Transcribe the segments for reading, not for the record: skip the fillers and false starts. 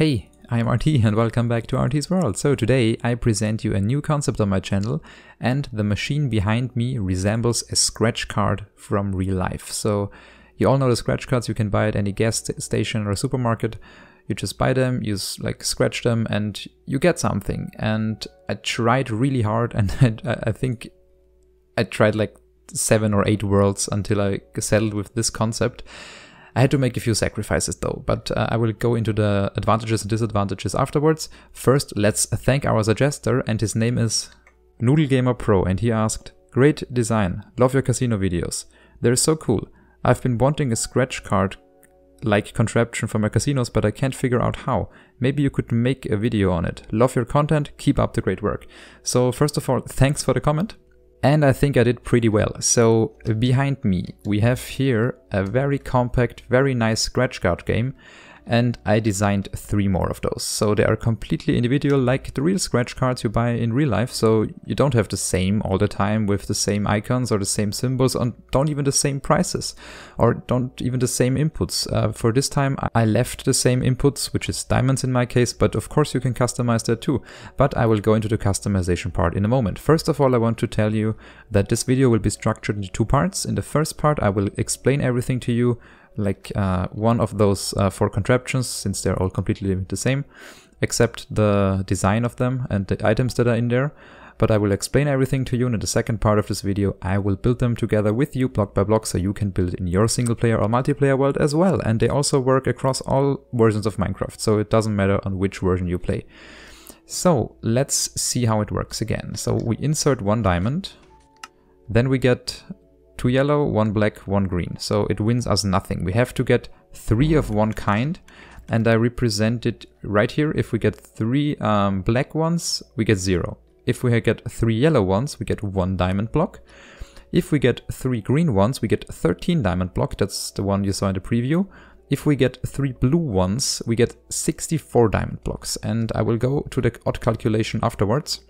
Hey, I am RT and welcome back to RTsWorld. So today I present you a new concept on my channel, and the machine behind me resembles a scratch card from real life. So you all know the scratch cards you can buy at any gas station or supermarket. You just buy them, you scratch them and you get something. And I tried really hard, and I think I tried like 7 or 8 worlds until I settled with this concept. I had to make a few sacrifices though, but I will go into the advantages and disadvantages afterwards. First, let's thank our suggester, and his name is Noodlegamer Pro, and he asked, "Great design, love your casino videos. They're so cool. I've been wanting a scratch card like contraption for my casinos, but I can't figure out how. Maybe you could make a video on it. Love your content, keep up the great work." So first of all, thanks for the comment. And I think I did pretty well. So behind me, we have here a very compact, very nice scratch card game. And I designed 3 more of those. So they are completely individual, like the real scratch cards you buy in real life. So you don't have the same all the time with the same icons or the same symbols, and don't even the same prices, or don't even the same inputs. For this time I left the same inputs, which is diamonds in my case, but of course you can customize that too. But I will go into the customization part in a moment. First of all, I want to tell you that this video will be structured into 2 parts. In the first part I will explain everything to you, like one of those 4 contraptions, since they're all completely the same, except the design of them and the items that are in there. But I will explain everything to you, and in the second part of this video I will build them together with you block by block, so you can build in your single player or multiplayer world as well. And they also work across all versions of Minecraft, so it doesn't matter on which version you play. So let's see how it works again. So we insert 1 diamond, then we get 2 yellow, 1 black, 1 green. So it wins us nothing. We have to get 3 of one kind, and I represent it right here. If we get 3 black ones, we get 0. If we get 3 yellow ones, we get 1 diamond block. If we get 3 green ones, we get 13 diamond block. That's the one you saw in the preview. If we get 3 blue ones, we get 64 diamond blocks. And I will go to the odd calculation afterwards.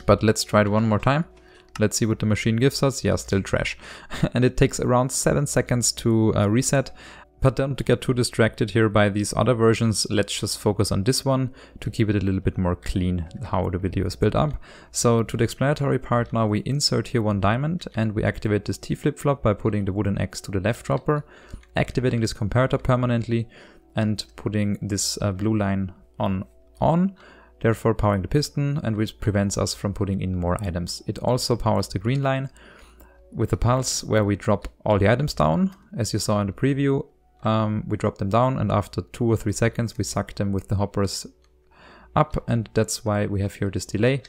But let's try it one more time. Let's see what the machine gives us. Yeah, still trash. And it takes around 7 seconds to reset. But don't get too distracted here by these other versions. Let's just focus on this one to keep it a little bit more clean, how the video is built up. So to the explanatory part now, we insert here 1 diamond, and we activate this T flip-flop by putting the wooden X to the left dropper, activating this comparator permanently, and putting this blue line on, therefore powering the piston, and which prevents us from putting in more items. It also powers the green line with the pulse, where we drop all the items down. As you saw in the preview, we drop them down, and after 2 or 3 seconds we suck them with the hoppers up, and that's why we have here this delay.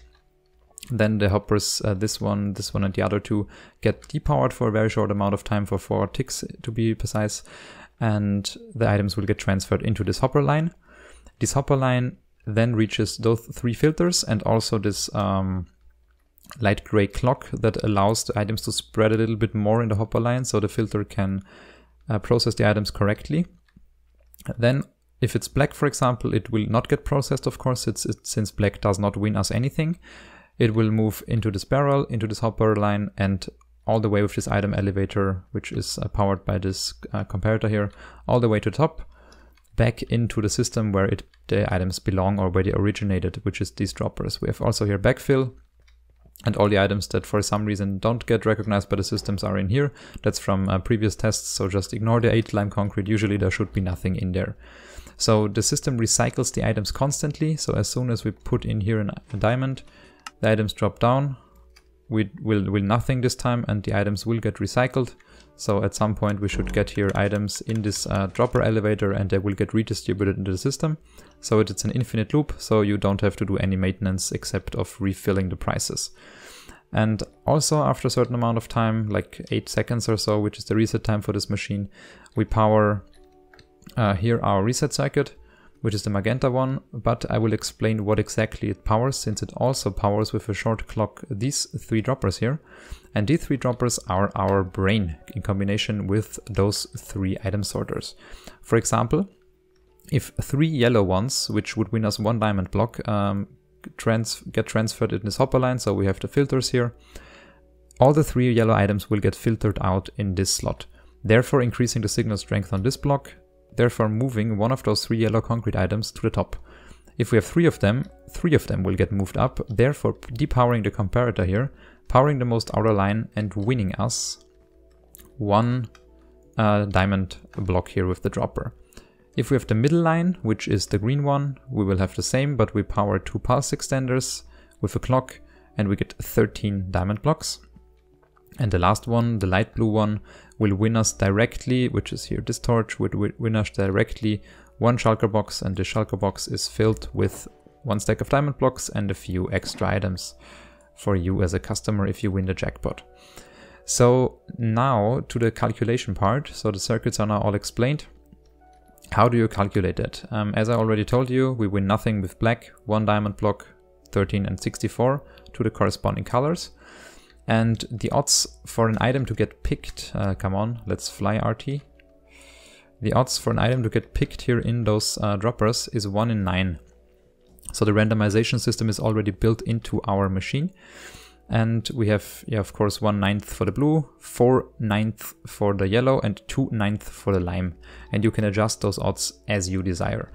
Then the hoppers, this one and the other 2, get depowered for a very short amount of time, for 4 ticks to be precise, and the items will get transferred into this hopper line. This hopper line then reaches those 3 filters, and also this light gray clock that allows the items to spread a little bit more in the hopper line, so the filter can process the items correctly. Then if it's black, for example, it will not get processed, of course, since black does not win us anything. It will move into this barrel, into this hopper line, and all the way with this item elevator, which is powered by this comparator here, all the way to the top, back into the system where the items belong, or where they originated, which is these droppers. We have also here backfill, and all the items that for some reason don't get recognized by the systems are in here. That's from previous tests, so just ignore the 8 lime concrete. Usually there should be nothing in there. So the system recycles the items constantly, so as soon as we put in here a diamond, the items drop down. We will nothing this time, and the items will get recycled. So at some point we should get here items in this dropper elevator, and they will get redistributed into the system. So it's an infinite loop, so you don't have to do any maintenance except of refilling the prices. And also after a certain amount of time, like 8 seconds or so, which is the reset time for this machine, we power here our reset circuit, which is the magenta one, but I will explain what exactly it powers, since it also powers with a short clock these 3 droppers here. And these 3 droppers are our brain in combination with those 3 item sorters. For example, if 3 yellow ones, which would win us 1 diamond block, get transferred in this hopper line, so we have the filters here, all the 3 yellow items will get filtered out in this slot, therefore increasing the signal strength on this block, therefore moving one of those 3 yellow concrete items to the top. If we have 3 of them will get moved up, therefore depowering the comparator here, powering the most outer line and winning us 1 diamond block here with the dropper. If we have the middle line, which is the green one, we will have the same, but we power 2 pulse extenders with a clock and we get 13 diamond blocks. And the last one, the light blue one, will win us directly, which is here this torch, would win us directly 1 shulker box, and the shulker box is filled with 1 stack of diamond blocks and a few extra items for you as a customer if you win the jackpot. So now to the calculation part. So the circuits are now all explained. How do you calculate it? As I already told you, we win nothing with black, 1 diamond block, 13 and 64 to the corresponding colors. And the odds for an item to get picked, come on, let's fly RT. The odds for an item to get picked here in those droppers is 1 in 9. So the randomization system is already built into our machine. And we have, of course, 1/9 for the blue, 4/9 for the yellow, and 2/9 for the lime. And you can adjust those odds as you desire.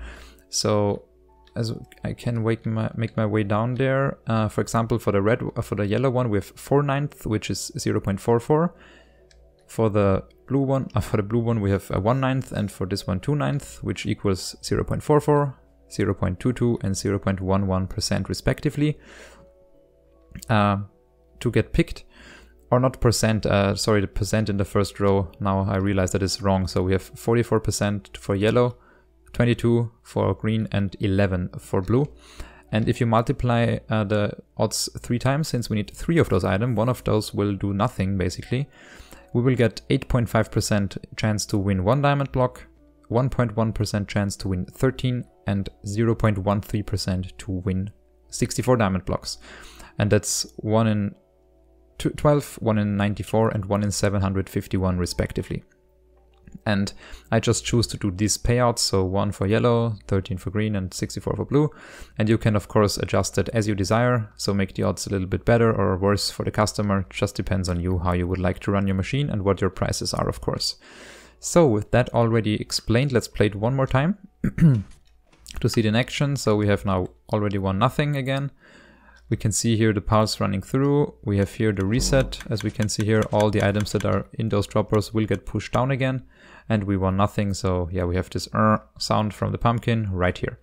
So as I can make my way down there. For example, for the yellow one, we have 4/9, which is 0.44. For the blue one, we have 1/9, and for this one 2/9, which equals 0.44, 0.22, and 0.11% respectively. To get picked, or not percent, sorry, the percent in the first row, now I realize that is wrong. So we have 44% for yellow, 22 for green, and 11 for blue. And if you multiply the odds 3 times, since we need 3 of those items, one of those will do nothing basically, we will get 8.5% chance to win 1 diamond block, 1.1% chance to win 13, and 0.13% to win 64 diamond blocks. And that's 1 in 12, 1 in 94, and 1 in 751 respectively. And I just choose to do these payouts, so 1 for yellow, 13 for green, and 64 for blue. And you can of course adjust it as you desire, so make the odds a little bit better or worse for the customer. Just depends on you how you would like to run your machine and what your prices are, of course. So with that already explained, let's play it one more time to see it in action. So we have now already won nothing again. We can see here the pulse running through. We have here the reset. As we can see here, all the items that are in those droppers will get pushed down again. And we won nothing. So yeah, we have this sound from the pumpkin right here.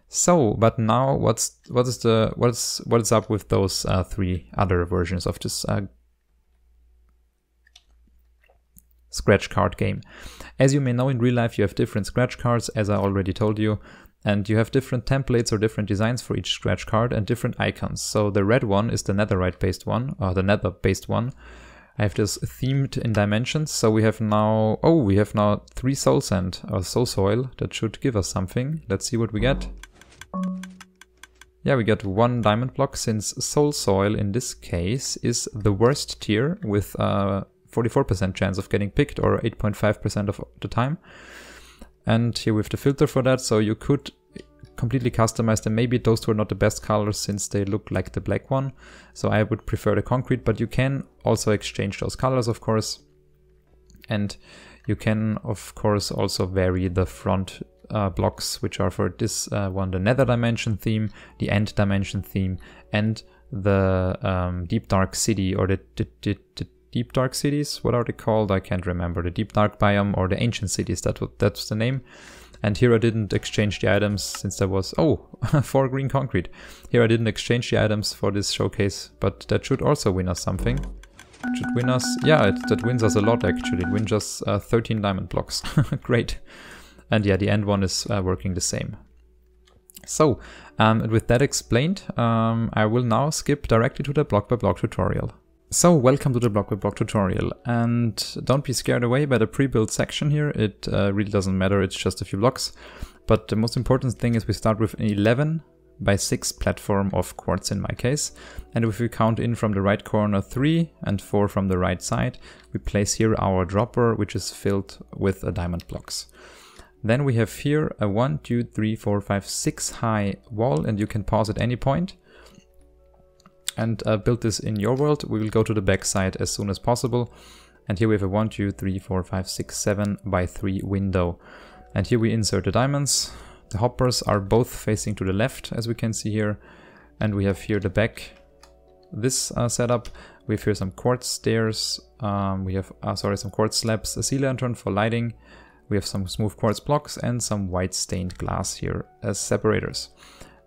So, but now what's up with those 3 other versions of this scratch card game? As you may know, in real life you have different scratch cards, as I already told you. And you have different templates or different designs for each scratch card and different icons. So the red one is the netherite-based one, or the nether-based one. I have this themed in dimensions. So we have now, 3 soul sand or soul soil. That should give us something. Let's see what we get. Yeah, we get 1 diamond block, since soul soil in this case is the worst tier with 44% chance of getting picked, or 8.5% of the time. And here we have the filter for that, so you could completely customize them. Maybe those 2 are not the best colors since they look like the black one. So I would prefer the concrete, but you can also exchange those colors, of course. And you can, of course, also vary the front blocks, which are for this one, the nether dimension theme, the end dimension theme, and the deep dark city, or the deep dark cities, what are they called? I can't remember. The deep dark biome or the ancient cities, that's the name. And here I didn't exchange the items since there was, 4 green concrete. Here I didn't exchange the items for this showcase, but that should also win us something. It should win us, yeah, that wins us a lot actually. It wins us 13 diamond blocks. Great. And yeah, the end one is working the same. So, with that explained, I will now skip directly to the block by block tutorial. So welcome to the block by block tutorial, and don't be scared away by the pre-built section here. It really doesn't matter, it's just a few blocks. But the most important thing is we start with an 11x6 platform of quartz in my case. And if we count in from the right corner 3 and 4 from the right side, we place here our dropper, which is filled with diamond blocks. Then we have here a 1, 2, 3, 4, 5, 6 high wall, and you can pause at any point and build this in your world. We will go to the back side as soon as possible. And here we have a 1, 2, 3, 4, 5, 6, 7 by 3 window. And here we insert the diamonds. The hoppers are both facing to the left, as we can see here. And we have here the back, this setup. We have here some quartz stairs. We have, some quartz slabs, a sea lantern for lighting. We have some smooth quartz blocks and some white stained glass here as separators.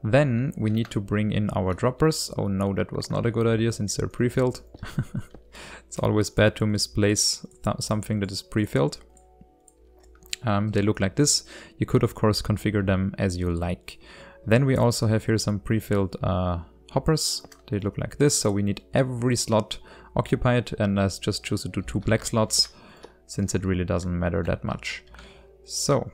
Then we need to bring in our droppers. Oh no, that was not a good idea since they're pre-filled. It's always bad to misplace something that is pre-filled. They look like this. You could of course configure them as you like. Then we also have here some pre-filled hoppers. They look like this, so we need every slot occupied, and let's just choose to do 2 black slots since it really doesn't matter that much. So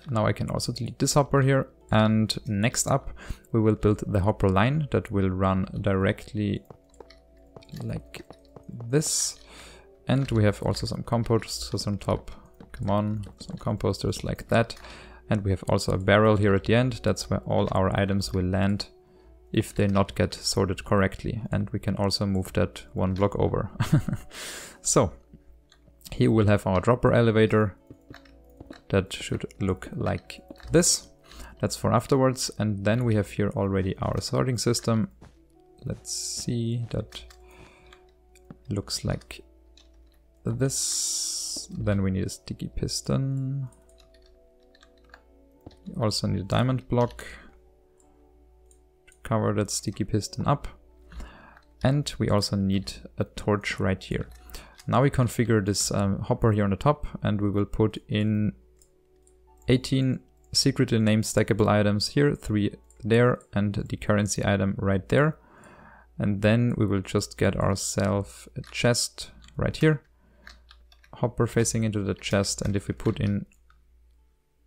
now I can also delete this hopper here. And next up, we will build the hopper line that will run directly like this. And we have also some composters on top. Come on, some composters like that. And we have also a barrel here at the end. That's where all our items will land if they not get sorted correctly. And we can also move that 1 block over. So here we'll have our dropper elevator. That should look like this. That's for afterwards. And then we have here already our sorting system. Let's see, that looks like this. Then we need a sticky piston. We also need a diamond block to cover that sticky piston up. And we also need a torch right here. Now we configure this hopper here on the top, and we will put in 18 secretly named stackable items here, 3 there, and the currency item right there. And then we will just get ourselves a chest right here, hopper facing into the chest. And if we put in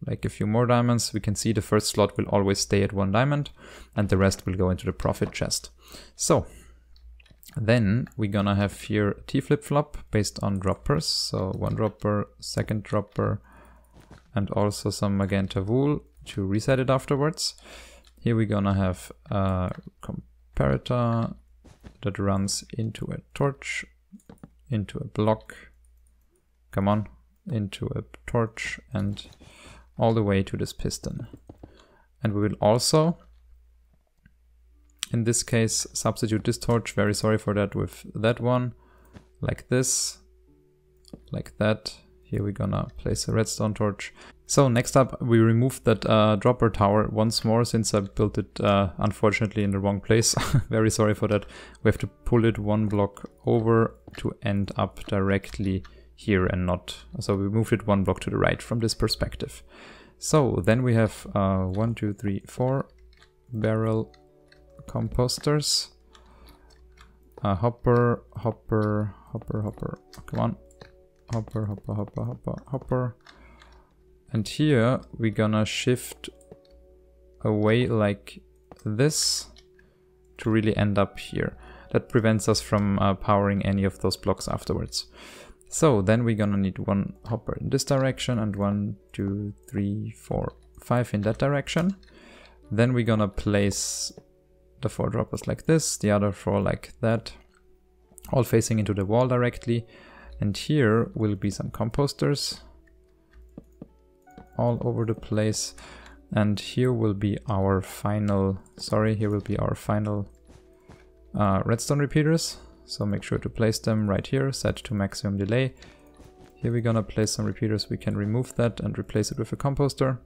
like a few more diamonds, we can see the first slot will always stay at 1 diamond and the rest will go into the profit chest. So then we're gonna have here a T flip-flop based on droppers. So 1 dropper, 2nd dropper, and also some magenta wool to reset it afterwards. Here we're gonna have a comparator that runs into a torch, into a block, come on, into a torch, and all the way to this piston. And we will also, in this case, substitute this torch, very sorry for that, with that one, like this, like that. Here we're gonna place a redstone torch. So next up, we removed that dropper tower once more since I built it unfortunately in the wrong place. Very sorry for that. We have to pull it 1 block over to end up directly here and not. So we moved it 1 block to the right from this perspective. So then we have 1, 2, 3, 4 barrel composters. Hopper, hopper, hopper, hopper. Come on. Hopper, hopper, hopper, hopper, hopper. And here we're gonna shift away like this to really end up here. That prevents us from powering any of those blocks afterwards. So then we're gonna need 1 hopper in this direction and 1, 2, 3, 4, 5 in that direction. Then we're gonna place the 4 droppers like this, the other 4 like that, all facing into the wall directly. And here will be some composters all over the place. And here will be our final, redstone repeaters. So make sure to place them right here, set to maximum delay. Here we're gonna place some repeaters. We can remove that and replace it with a composter.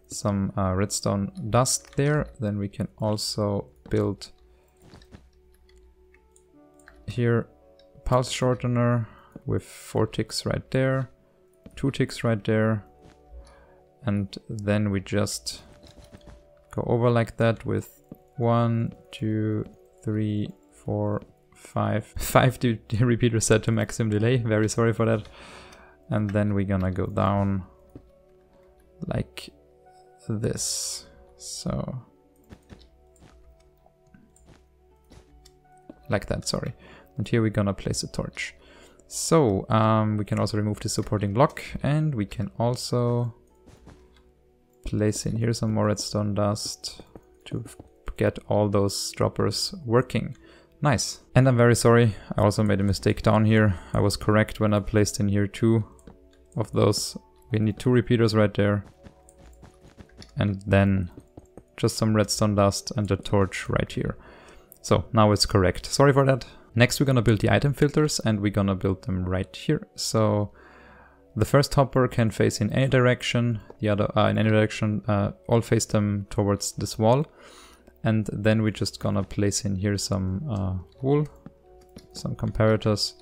Some redstone dust there. Then we can also build here pulse shortener with 4 ticks right there, 2 ticks right there. And then we just go over like that with 1, 2, 3, 4, 5. 5 repeaters set to maximum delay. Very sorry for that. And then we're gonna go down like this. So like that, sorry. And here we're gonna place a torch. So we can also remove the supporting block, and we can also place in here some more redstone dust to get all those droppers working. Nice. And I'm very sorry, I also made a mistake down here. I was correct when I placed in here 2 of those We need 2 repeaters right there. And then just some redstone dust and a torch right here. So now it's correct. Sorry for that. Next we're gonna build the item filters, and we're gonna build them right here. So the first hopper can face in any direction, the other in any direction, all face them towards this wall. And then we're just gonna place in here some wool, some comparators,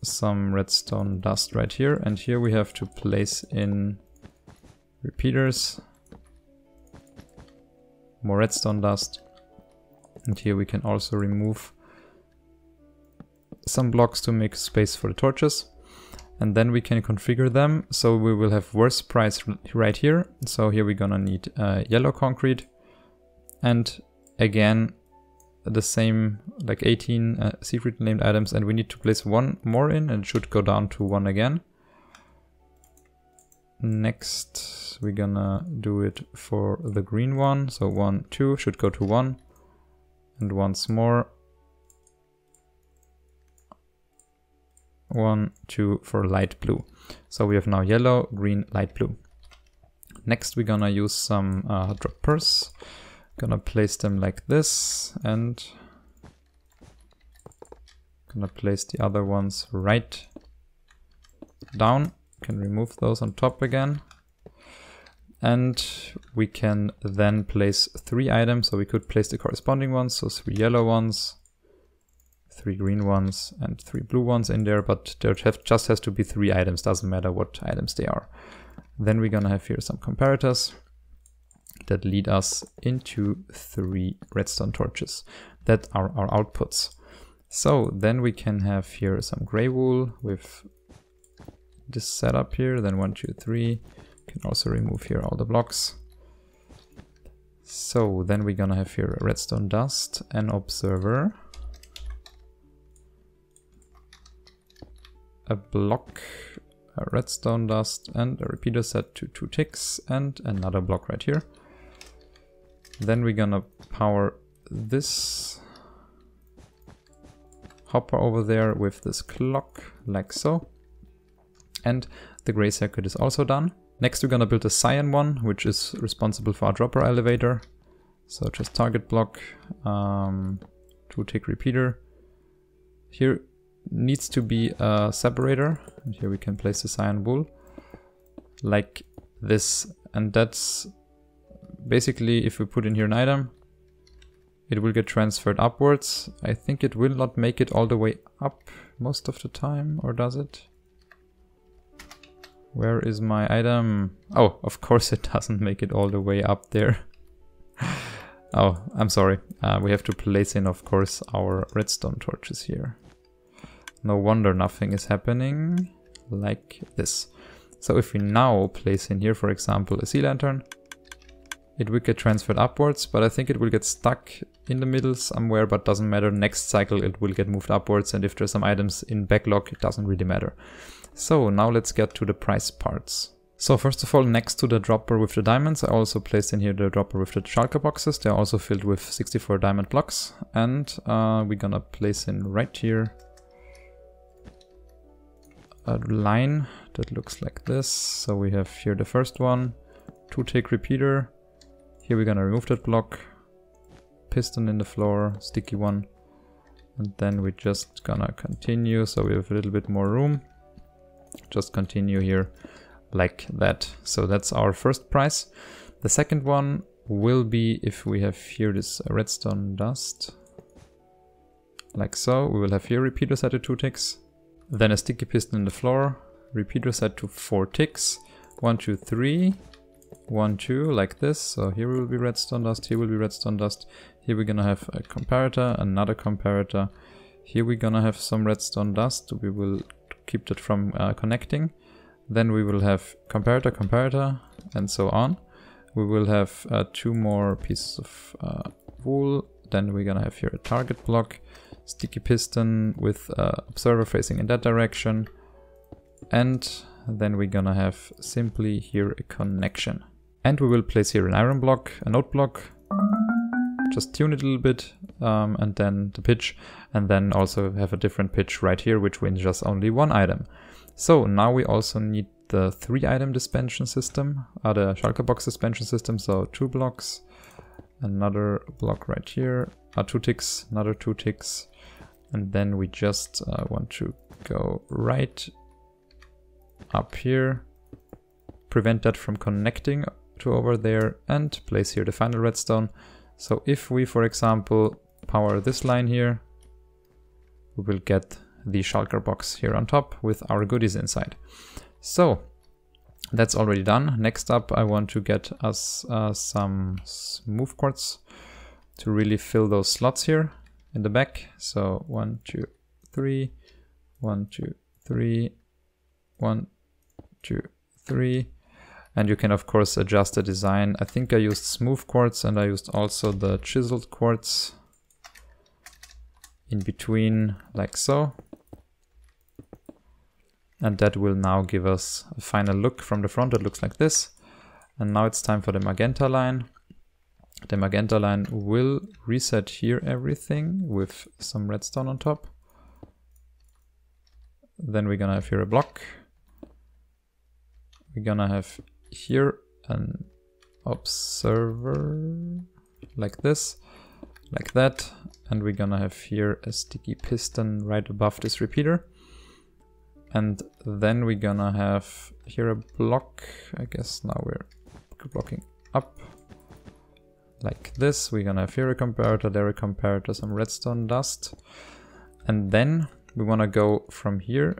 some redstone dust right here, and here we have to place in repeaters, more redstone dust, and here we can also remove some blocks to make space for the torches. And then we can configure them, so we will have worst price right here. So here we're gonna need yellow concrete, and again the same, like 18 secret named items, and we need to place 1 more in, and it should go down to 1 again. Next we're gonna do it for the green one, so 1, 2 should go to 1, and once more 1, 2 for light blue. So we have now yellow, green, light blue. Next we're gonna use some droppers. Gonna place them like this, and gonna place the other ones right down. Can remove those on top again. And we can then place 3 items, so we could place the corresponding ones, so 3 yellow ones, 3 green ones, and 3 blue ones in there, but there just has to be 3 items, doesn't matter what items they are. Then we're gonna have here some comparators that lead us into 3 redstone torches that are our outputs. So then we can have here some gray wool with this setup here, then 1, 2, 3. Can also remove here all the blocks. So then we're gonna have here a redstone dust, an observer, a block, a redstone dust, and a repeater set to 2 ticks, and another block right here. Then we're gonna power this hopper over there with this clock, like so. And the gray circuit is also done. Next we're gonna build a cyan one, which is responsible for our dropper elevator. So just target block, 2 tick repeater. Here needs to be a separator, and here we can place the cyan wool like this, and that's basically, if we put in here an item, it will get transferred upwards. I think it will not make it all the way up most of the time, or does it? Where is my item? Oh, of course it doesn't make it all the way up there. Oh, I'm sorry. We have to place in, of course, our redstone torches here. No wonder nothing is happening like this. So if we now place in here, for example, a sea lantern, it will get transferred upwards, but I think it will get stuck in the middle somewhere, but doesn't matter. Next cycle it will get moved upwards, and if there's some items in backlog, it doesn't really matter. So now let's get to the price parts. So first of all, next to the dropper with the diamonds, I also placed in here the dropper with the shulker boxes. They're also filled with 64 diamond blocks, and we're gonna place in right here a line that looks like this. So we have here the first one, 2 tick repeater. Here we're gonna remove that block, piston in the floor, sticky one, and then we're just gonna continue, so we have a little bit more room. Just continue here like that. So that's our first price. The second one will be if we have here this redstone dust, like so. We will have here repeater set to 2 ticks, then a sticky piston in the floor, repeater set to 4 ticks, 1, 2, 3, 1, 2, like this. So here will be redstone dust, here will be redstone dust. Here we're gonna have a comparator, another comparator. Here we're gonna have some redstone dust. We will keep that from connecting. Then we will have comparator, comparator, and so on. We will have 2 more pieces of wool. Then we're gonna have here a target block, sticky piston with observer facing in that direction, and then we're gonna have simply here a connection. And we will place here an iron block, a note block, just tune it a little bit, and then the pitch, and then also have a different pitch right here, which wins just only 1 item. So now we also need the 3-item dispensing system, the shulker box dispensing system. So 2 blocks, another block right here, 2 ticks, another 2 ticks, and then we just want to go right up here, prevent that from connecting to over there, and place here the final redstone. So if we, for example, power this line here, we will get the shulker box here on top with our goodies inside. So that's already done. Next up, I want to get us some smooth quartz to really fill those slots here in the back. So 1, 2, 3, 1, 2, 3, 1, 2, 3. And you can of course adjust the design. I think I used smooth quartz and I used also the chiseled quartz in between, like so. And that will now give us a final look from the front. It looks like this. And now it's time for the Magenta Line. The Magenta Line will reset here everything with some redstone on top. Then we're gonna have here a block. We're gonna have here an observer like this, like that. And we're gonna have here a sticky piston right above this repeater. And then we're gonna have here a block. I guess now we're blocking up like this. We're gonna have here a comparator, there a comparator, some redstone dust. And then we wanna go from here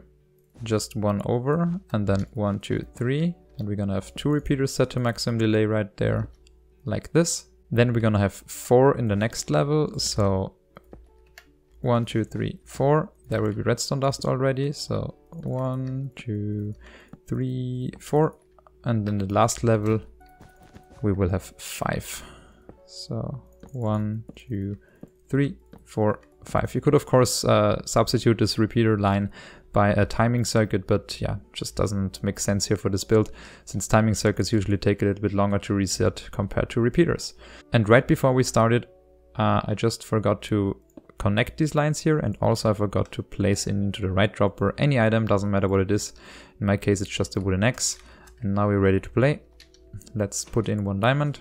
just 1 over, and then 1, 2, 3. And we're gonna have 2 repeaters set to maximum delay right there, like this. Then we're gonna have 4 in the next level. So 1, 2, 3, 4. There will be redstone dust already. So 1, 2, 3, 4. And then the last level, we will have 5. So 1, 2, 3, 4, 5. You could of course substitute this repeater line by a timing circuit, but yeah, just doesn't make sense here for this build, since timing circuits usually take a little bit longer to reset compared to repeaters. And right before we started, I just forgot to connect these lines here, and also I forgot to place into the right dropper any item, doesn't matter what it is. In my case, it's just a wooden axe. And now we're ready to play. Let's put in 1 diamond.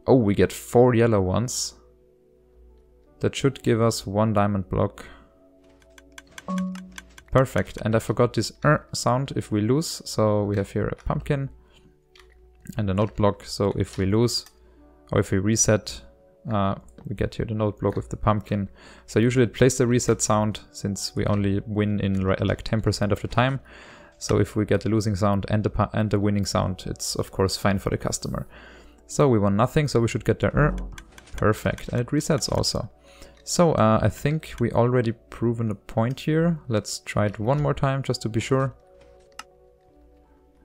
Oh, we get 4 yellow ones. That should give us 1 diamond block. Perfect. And I forgot this sound if we lose. So we have here a pumpkin and a note block. So if we lose or if we reset, we get here the note block with the pumpkin. So usually it plays the reset sound, since we only win in like 10% of the time. So if we get the losing sound and the winning sound, it's of course fine for the customer. So we won nothing, so we should get the perfect, and it resets also. So I think we already proven a point here. Let's try it 1 more time just to be sure.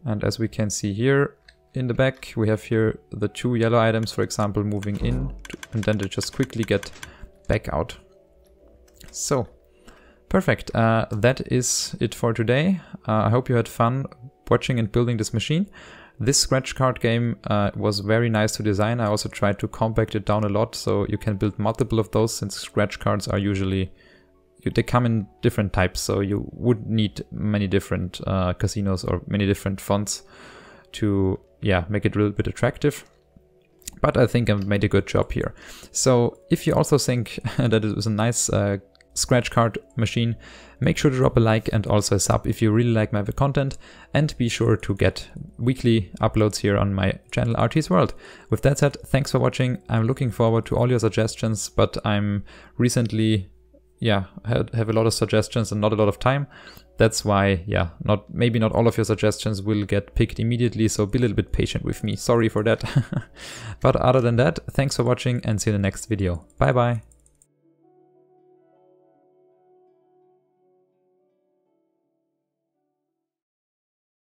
And as we can see here in the back, we have here the 2 yellow items, for example, moving in, and then they just quickly get back out. So perfect. That is it for today. I hope you had fun watching and building this machine. This scratch card game was very nice to design. I also tried to compact it down a lot, so you can build multiple of those, since scratch cards are usually, they come in different types, so you would need many different casinos or many different fonts to, yeah, make it a little bit attractive. But I think I've made a good job here. So if you also think that it was a nice scratch card machine, make sure to drop a like and also a sub if you really like my content, and be sure to get weekly uploads here on my channel RTsWorld. With that said, thanks for watching. I'm looking forward to all your suggestions, but I'm recently, yeah, have a lot of suggestions and not a lot of time. That's why, yeah, maybe not all of your suggestions will get picked immediately, so be a little bit patient with me. Sorry for that. But other than that, thanks for watching and see you in the next video. Bye bye.